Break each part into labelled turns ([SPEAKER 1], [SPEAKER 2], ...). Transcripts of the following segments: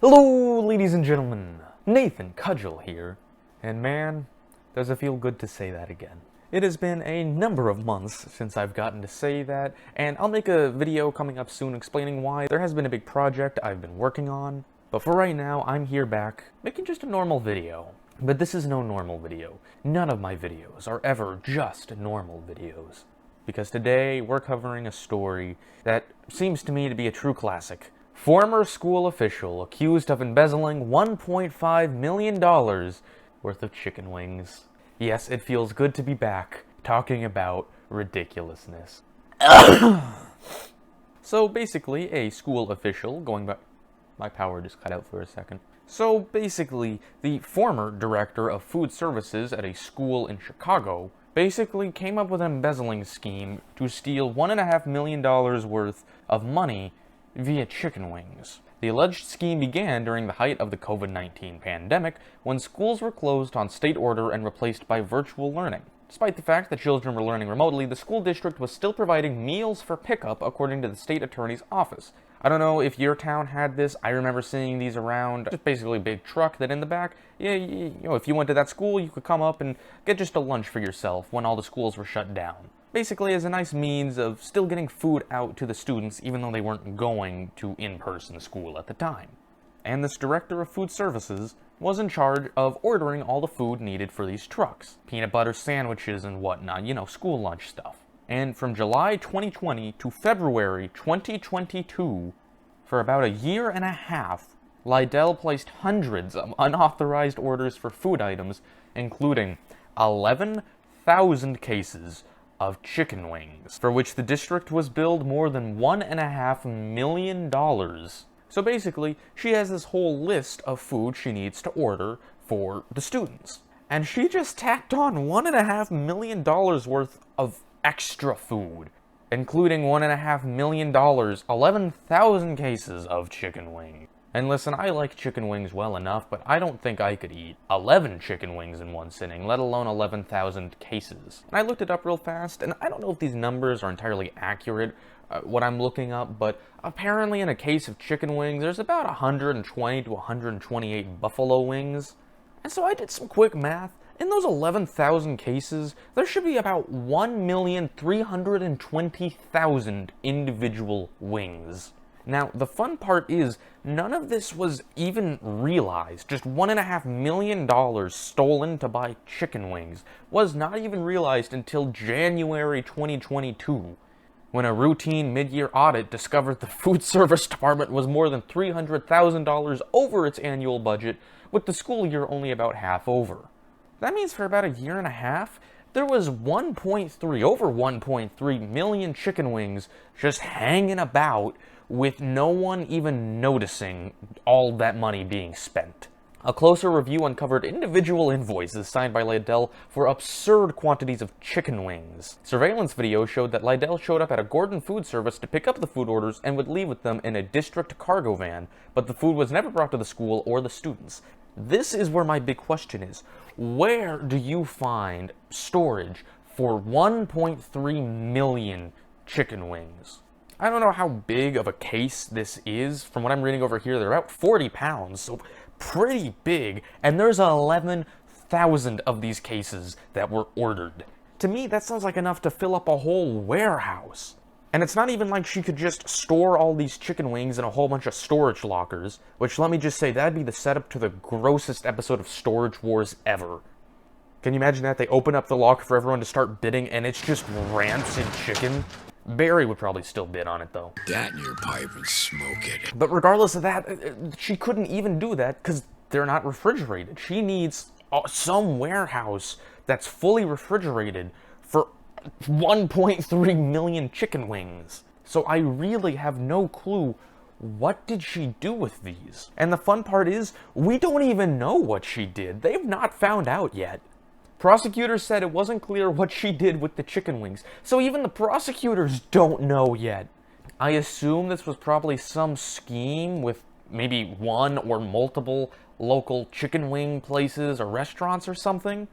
[SPEAKER 1] Hello, ladies and gentlemen. Nathan Cudgel here. And man, does it feel good to say that again. It has been a number of months since I've gotten to say that, and I'll make a video coming up soon explaining why. There has been a big project I've been working on, but for right now, I'm here back, making just a normal video. But this is no normal video. None of my videos are ever just normal videos. Because today, we're covering a story that seems to me to be a true classic. Former school official accused of embezzling $1.5 million worth of chicken wings. Yes, it feels good to be back, talking about ridiculousness. So basically, a school official, going back... My power just cut out for a second. So basically, the former director of food services at a school in Chicago basically came up with an embezzling scheme to steal $1.5 million worth of money via chicken wings. The alleged scheme began during the height of the COVID-19 pandemic, when schools were closed on state order and replaced by virtual learning. Despite the fact that children were learning remotely, the school district was still providing meals for pickup, according to the state attorney's office. I don't know if your town had this. I remember seeing these around. Just basically a big truck that in the back, if you went to that school, you could come up and get just a lunch for yourself when all the schools were shut down. Basically as a nice means of still getting food out to the students even though they weren't going to in-person school at the time. And this director of food services was in charge of ordering all the food needed for these trucks. Peanut butter sandwiches and whatnot, school lunch stuff. And from July 2020 to February 2022, for about a year and a half, Lidl placed hundreds of unauthorized orders for food items, including 11,000 cases of chicken wings, for which the district was billed more than $1.5 million. So basically, she has this whole list of food she needs to order for the students. And she just tacked on $1.5 million worth of extra food, including $1.5 million, 11,000 cases of chicken wings. And listen, I like chicken wings well enough, but I don't think I could eat 11 chicken wings in one sitting, let alone 11,000 cases. And I looked it up real fast, and I don't know if these numbers are entirely accurate, what I'm looking up, but apparently in a case of chicken wings, there's about 120 to 128 buffalo wings. And so I did some quick math. In those 11,000 cases, there should be about 1,320,000 individual wings. Now, the fun part is, none of this was even realized. Just $1.5 million stolen to buy chicken wings was not even realized until January 2022, when a routine mid-year audit discovered the food service department was more than $300,000 over its annual budget, with the school year only about half over. That means for about a year and a half, there was over 1.3 million chicken wings just hanging about with no one even noticing all that money being spent. A closer review uncovered individual invoices signed by Lidl for absurd quantities of chicken wings. Surveillance video showed that Lidl showed up at a Gordon food service to pick up the food orders and would leave with them in a district cargo van, but the food was never brought to the school or the students. This is where my big question is. Where do you find storage for 1.3 million chicken wings? I don't know how big of a case this is. From what I'm reading over here, they're about 40 pounds, so pretty big. And there's 11,000 of these cases that were ordered. To me, that sounds like enough to fill up a whole warehouse. And it's not even like she could just store all these chicken wings in a whole bunch of storage lockers, which, let me just say, that'd be the setup to the grossest episode of Storage Wars ever. Can you imagine that? They open up the locker for everyone to start bidding, and it's just rancid chicken. Barry would probably still bid on it, though.
[SPEAKER 2] That in your pipe and smoke it.
[SPEAKER 1] But regardless of that, she couldn't even do that because they're not refrigerated. She needs some warehouse that's fully refrigerated for 1.3 million chicken wings. So I really have no clue, what did she do with these? And the fun part is, we don't even know what she did. They've not found out yet. Prosecutors said it wasn't clear what she did with the chicken wings, so even the prosecutors don't know yet. I assume this was probably some scheme with maybe one or multiple local chicken wing places or restaurants or something.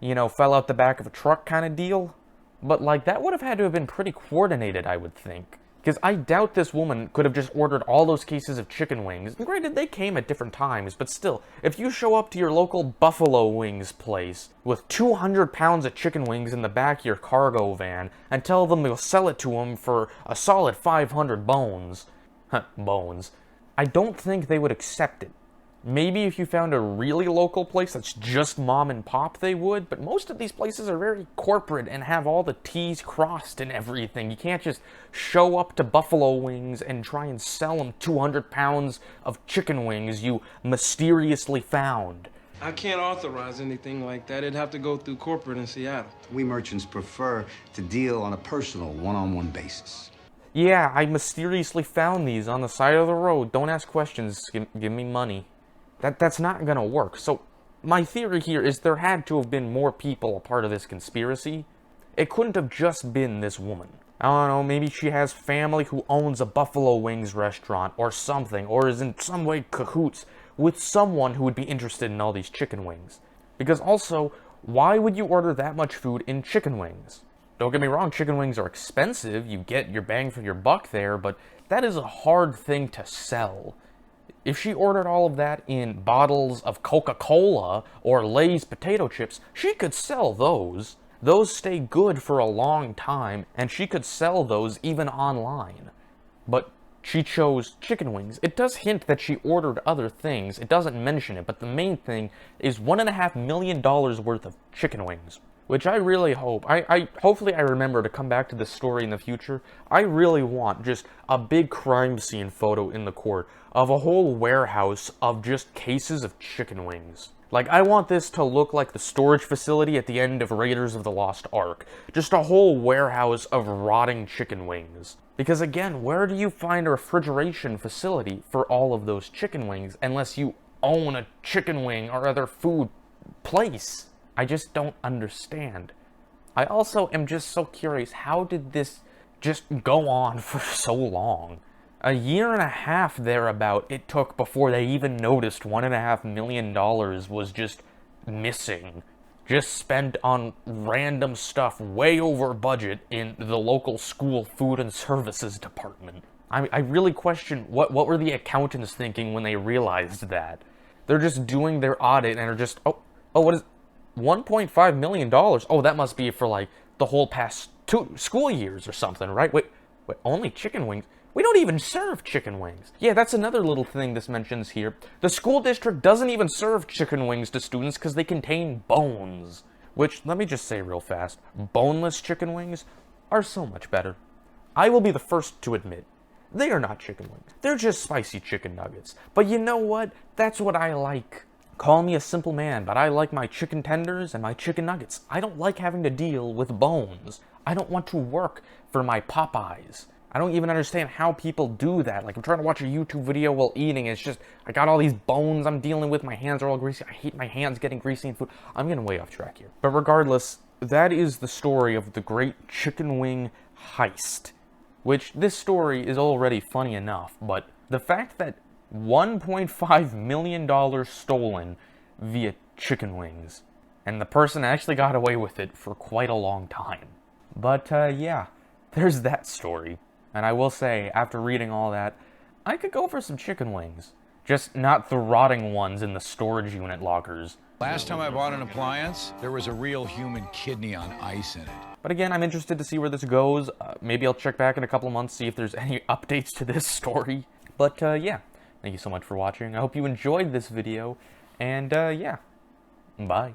[SPEAKER 1] Fell out the back of a truck kind of deal. But, that would have had to have been pretty coordinated, I would think. Because I doubt this woman could have just ordered all those cases of chicken wings. And granted, they came at different times, but still, if you show up to your local Buffalo Wings place with 200 pounds of chicken wings in the back of your cargo van and tell them you'll sell it to them for a solid 500 bones, I don't think they would accept it. Maybe if you found a really local place that's just mom and pop, they would, but most of these places are very corporate and have all the T's crossed and everything. You can't just show up to Buffalo Wings and try and sell them 200 pounds of chicken wings you mysteriously found.
[SPEAKER 3] I can't authorize anything like that. It'd have to go through corporate in Seattle.
[SPEAKER 4] We merchants prefer to deal on a personal, one-on-one basis.
[SPEAKER 1] Yeah, I mysteriously found these on the side of the road. Don't ask questions, give me money. That's not gonna work. So, my theory here is there had to have been more people a part of this conspiracy. It couldn't have just been this woman. I don't know, maybe she has family who owns a Buffalo Wings restaurant or something, or is in some way cahoots with someone who would be interested in all these chicken wings. Because also, why would you order that much food in chicken wings? Don't get me wrong, chicken wings are expensive, you get your bang for your buck there, but that is a hard thing to sell. If she ordered all of that in bottles of Coca-Cola or Lay's potato chips, she could sell those. Those stay good for a long time, and she could sell those even online. But she chose chicken wings. It does hint that she ordered other things. It doesn't mention it, but the main thing is $1.5 million worth of chicken wings. Which I really hope, hopefully I remember to come back to this story in the future. I really want just a big crime scene photo in the court of a whole warehouse of just cases of chicken wings. Like, I want this to look like the storage facility at the end of Raiders of the Lost Ark. Just a whole warehouse of rotting chicken wings. Because again, where do you find a refrigeration facility for all of those chicken wings unless you own a chicken wing or other food place? I just don't understand. I also am just so curious, how did this just go on for so long? A year and a half thereabout it took before they even noticed $1.5 million was just missing. Just spent on random stuff way over budget in the local school food and services department. I really question what were the accountants thinking when they realized that? They're just doing their audit and are just, oh, what is... $1.5 million? Oh, that must be for, like, the whole past 2 school years or something, right? Wait, only chicken wings? We don't even serve chicken wings. Yeah, that's another little thing this mentions here. The school district doesn't even serve chicken wings to students because they contain bones. Which, let me just say real fast, boneless chicken wings are so much better. I will be the first to admit, they are not chicken wings. They're just spicy chicken nuggets. But you know what? That's what I like. Call me a simple man, but I like my chicken tenders and my chicken nuggets. I don't like having to deal with bones. I don't want to work for my Popeyes. I don't even understand how people do that. Like, I'm trying to watch a YouTube video while eating. It's just, I got all these bones I'm dealing with. My hands are all greasy. I hate my hands getting greasy in food. I'm getting way off track here. But regardless, that is the story of the great chicken wing heist. Which, this story is already funny enough, but the fact that $1.5 million stolen via chicken wings. And the person actually got away with it for quite a long time. But, yeah, there's that story. And I will say, after reading all that, I could go for some chicken wings. Just not the rotting ones in the storage unit lockers.
[SPEAKER 2] Last time I bought an appliance, there was a real human kidney on ice in it.
[SPEAKER 1] But again, I'm interested to see where this goes. Maybe I'll check back in a couple of months, see if there's any updates to this story. But, yeah. Thank you so much for watching. I hope you enjoyed this video, and yeah, bye.